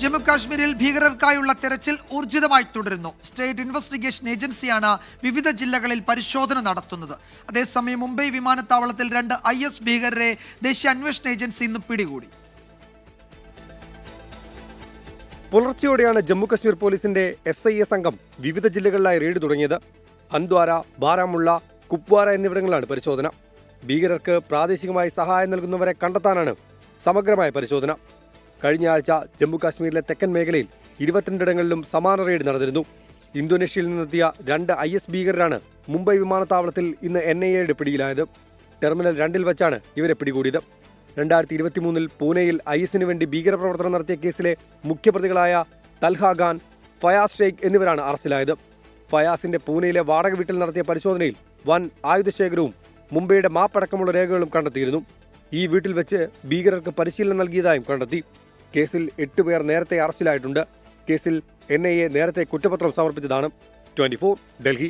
ജമ്മുകാശ്മീരിൽ ഭീകരർക്കായുള്ള തെരച്ചിൽ ഊർജിതമായി തുടരുന്നു. സ്റ്റേറ്റ് ഇൻവെസ്റ്റിഗേഷൻ ഏജൻസിയാണ് വിവിധ ജില്ലകളിൽ പരിശോധന നടത്തുന്നത്. അതേസമയം മുംബൈ വിമാനത്താവളത്തിൽ 2 IS ഭീകരരെ ദേശീയ അന്വേഷണ ഏജൻസി ഇന്ന് പിടികൂടി. പുലർച്ചെയോടെയാണ് ജമ്മുകശ്മീർ പോലീസിന്റെ SIA സംഘം വിവിധ ജില്ലകളിലായി റെയ്ഡ് തുടങ്ങിയത്. ഹന്ദ്വാര, ബാരാമുള്ള, കുപ്വാര എന്നിവിടങ്ങളിലാണ് പരിശോധന. ഭീകരർക്ക് പ്രാദേശികമായി സഹായം നൽകുന്നവരെ കണ്ടെത്താനാണ് സമഗ്രമായ പരിശോധന. കഴിഞ്ഞ ആഴ്ച ജമ്മുകാശ്മീരിലെ തെക്കൻ മേഖലയിൽ 22 ഇടങ്ങളിലും സമാന റെയ്ഡ് നടന്നിരുന്നു. ഇന്തോനേഷ്യയിൽ നിന്നെത്തിയ 2 IS ഭീകരരാണ് മുംബൈ വിമാനത്താവളത്തിൽ ഇന്ന് NIAയുടെ പിടിയിലായത്. ടെർമിനൽ 2-ൽ വെച്ചാണ് ഇവരെ പിടികൂടിയത്. 2023-ൽ പൂനെയിൽ ISന് വേണ്ടി ഭീകരപ്രവർത്തനം നടത്തിയ കേസിലെ മുഖ്യപ്രതികളായ തൽഹ ഖാൻ, ഫയാസ് ഷെയ്ഖ് എന്നിവരാണ് അറസ്റ്റിലായത്. ഫയാസിന്റെ പൂനെയിലെ വാടക വീട്ടിൽ നടത്തിയ പരിശോധനയിൽ വൻ ആയുധശേഖരവും മുംബൈയുടെ മാപ്പടക്കമുള്ള രേഖകളും കണ്ടെത്തിയിരുന്നു. ഈ വീട്ടിൽ വെച്ച് ഭീകരർക്ക് പരിശീലനം നൽകിയതായും കണ്ടെത്തി. കേസിൽ 8 പേർ നേരത്തെ അറസ്റ്റിലായിട്ടുണ്ട്. കേസിൽ NIA നേരത്തെ കുറ്റപത്രം സമർപ്പിച്ചതാണ്. 24 ഡൽഹി.